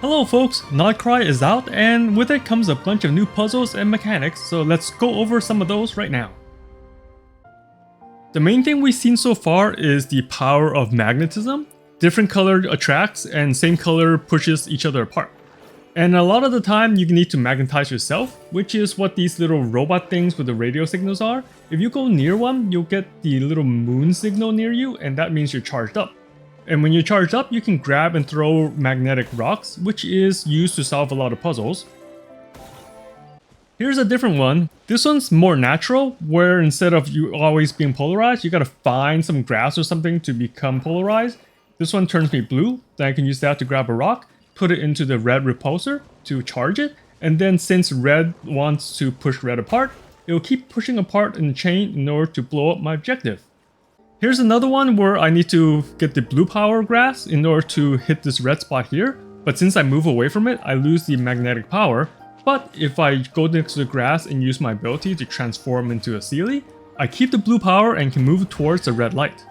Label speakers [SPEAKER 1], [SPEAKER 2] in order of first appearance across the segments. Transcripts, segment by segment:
[SPEAKER 1] Hello folks, Nod-Krai is out, and with it comes a bunch of new puzzles and mechanics, so let's go over some of those right now. The main thing we've seen so far is the power of magnetism. Different color attracts and same color pushes each other apart. And a lot of the time you need to magnetize yourself, which is what these little robot things with the radio signals are. If you go near one, you'll get the little moon signal near you, and that means you're charged up. And when you're charged up, you can grab and throw magnetic rocks, which is used to solve a lot of puzzles. Here's a different one. This one's more natural, where instead of you always being polarized, you gotta find some grass or something to become polarized. This one turns me blue, then I can use that to grab a rock, put it into the red repulsor to charge it, and then since red wants to push red apart, it will keep pushing apart in the chain in order to blow up my objective. Here's another one where I need to get the blue power grass in order to hit this red spot here, but since I move away from it, I lose the magnetic power. But if I go next to the grass and use my ability to transform into a Sealy, I keep the blue power and can move towards the red light.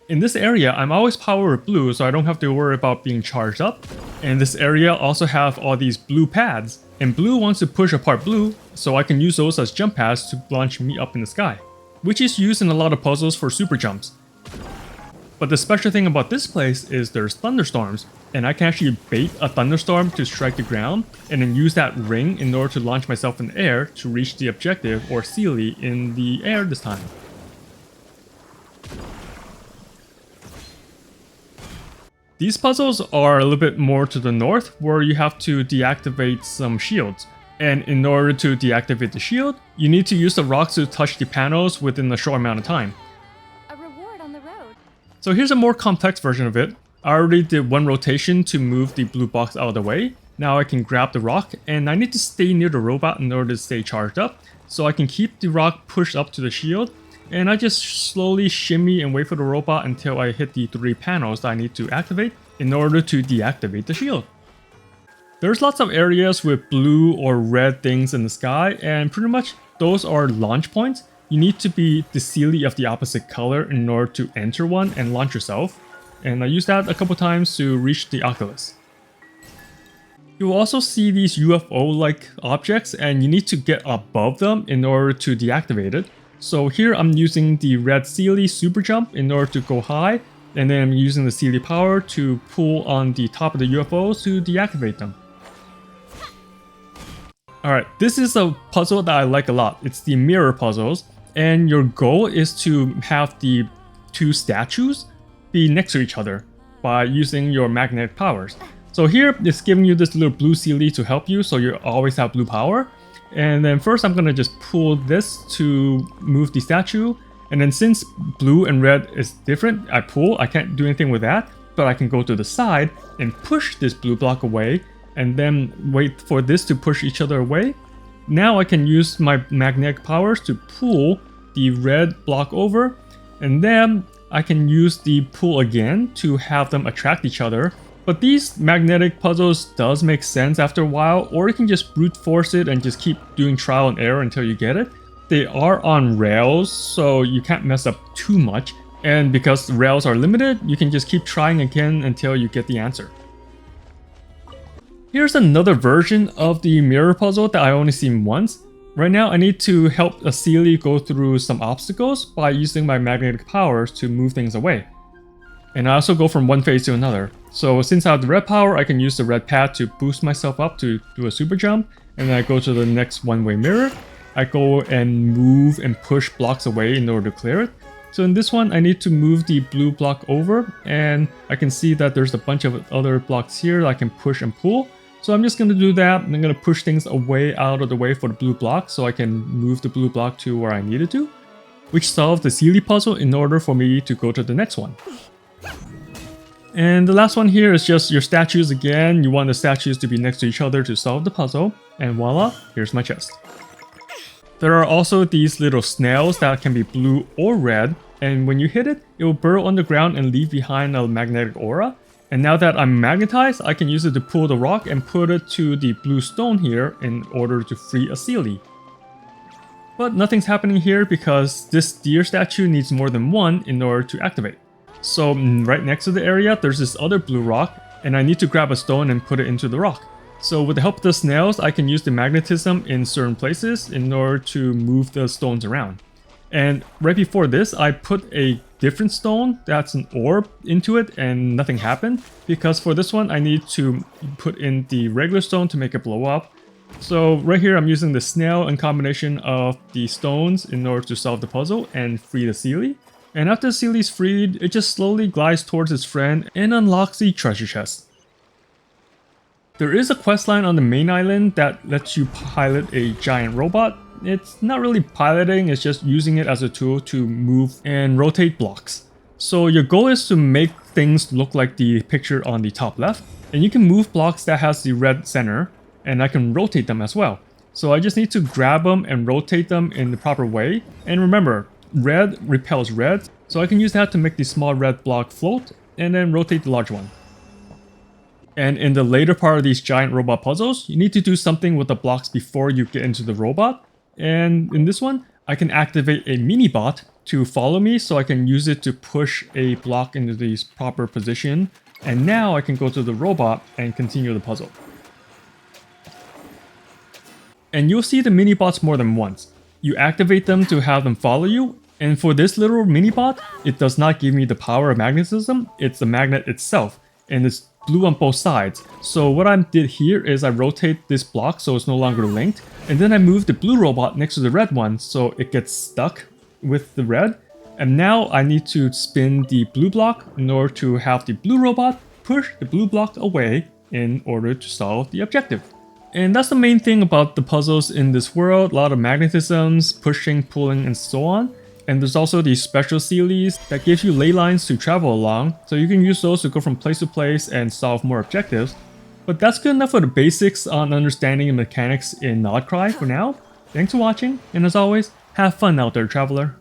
[SPEAKER 1] In this area, I'm always powered blue, so I don't have to worry about being charged up. And this area also have all these blue pads, and blue wants to push apart blue, so I can use those as jump pads to launch me up in the sky, which is used in a lot of puzzles for super jumps. But the special thing about this place is there's thunderstorms, and I can actually bait a thunderstorm to strike the ground, and then use that ring in order to launch myself in the air to reach the objective or Sealy in the air this time. These puzzles are a little bit more to the north, where you have to deactivate some shields. And in order to deactivate the shield, you need to use the rocks to touch the panels within a short amount of time.
[SPEAKER 2] A reward on the road.
[SPEAKER 1] So here's a more complex version of it. I already did one rotation to move the blue box out of the way. Now I can grab the rock, and I need to stay near the robot in order to stay charged up, so I can keep the rock pushed up to the shield, and I just slowly shimmy and wait for the robot until I hit the 3 panels that I need to activate in order to deactivate the shield. There's lots of areas with blue or red things in the sky, and pretty much those are launch points. You need to be the Sealy of the opposite color in order to enter one and launch yourself, and I used that a couple times to reach the Oculus. You will also see these UFO-like objects, and you need to get above them in order to deactivate it. So here I'm using the red Sealy super jump in order to go high, and then I'm using the Sealy power to pull on the top of the UFOs to deactivate them. Alright, this is a puzzle that I like a lot. It's the mirror puzzles, and your goal is to have the 2 statues be next to each other by using your magnetic powers. So here it's giving you this little blue Sealy to help you, so you always have blue power. And then first I'm gonna just pull this to move the statue, and then since blue and red is different, I pull, I can't do anything with that, but I can go to the side and push this blue block away, and then wait for this to push each other away. Now I can use my magnetic powers to pull the red block over, and then I can use the pull again to have them attract each other. But these magnetic puzzles does make sense after a while, or you can just brute force it and just keep doing trial and error until you get it. They are on rails, so you can't mess up too much, and because the rails are limited, you can just keep trying again until you get the answer. Here's another version of the mirror puzzle that I only seen once. Right now I need to help a Sealy go through some obstacles by using my magnetic powers to move things away. And I also go from one phase to another. So since I have the red power, I can use the red pad to boost myself up to do a super jump, and then I go to the next one-way mirror. I go and move and push blocks away in order to clear it. So in this one, I need to move the blue block over, and I can see that there's a bunch of other blocks here that I can push and pull. So I'm just going to do that, and I'm going to push things away out of the way for the blue block so I can move the blue block to where I need it to, which solves the Sealy puzzle in order for me to go to the next one. And the last one here is just your statues again. You want the statues to be next to each other to solve the puzzle, and voila, here's my chest. There are also these little snails that can be blue or red, and when you hit it, it will burrow underground and leave behind a magnetic aura. And now that I'm magnetized, I can use it to pull the rock and put it to the blue stone here in order to free a Sealy. But nothing's happening here because this deer statue needs more than one in order to activate. So right next to the area, there's this other blue rock, and I need to grab a stone and put it into the rock. So with the help of the snails, I can use the magnetism in certain places in order to move the stones around. And right before this, I put a different stone that's an orb into it and nothing happened, because for this one I need to put in the regular stone to make it blow up. So right here I'm using the snail and combination of the stones in order to solve the puzzle and free the Seelie. And after the Seelie's freed, it just slowly glides towards its friend and unlocks the treasure chest. There is a questline on the main island that lets you pilot a giant robot. It's not really piloting, it's just using it as a tool to move and rotate blocks. So your goal is to make things look like the picture on the top left, and you can move blocks that has the red center, and I can rotate them as well. So I just need to grab them and rotate them in the proper way. And remember, red repels red, so I can use that to make the small red block float and then rotate the large one. And in the later part of these giant robot puzzles, you need to do something with the blocks before you get into the robot. And in this one, I can activate a mini bot to follow me, so I can use it to push a block into the proper position. And now I can go to the robot and continue the puzzle. And you'll see the mini bots more than once. You activate them to have them follow you. And for this little mini bot, it does not give me the power of magnetism, it's the magnet itself. And it's blue on both sides. So what I did here is I rotate this block so it's no longer linked, and then I move the blue robot next to the red one so it gets stuck with the red. And now I need to spin the blue block in order to have the blue robot push the blue block away in order to solve the objective. And that's the main thing about the puzzles in this world, a lot of magnetisms, pushing, pulling, and so on. And there's also these special Seelies that gives you ley lines to travel along, so you can use those to go from place to place and solve more objectives. But that's good enough for the basics on understanding the mechanics in Nod-Krai for now. Thanks for watching, and as always, have fun out there, traveler.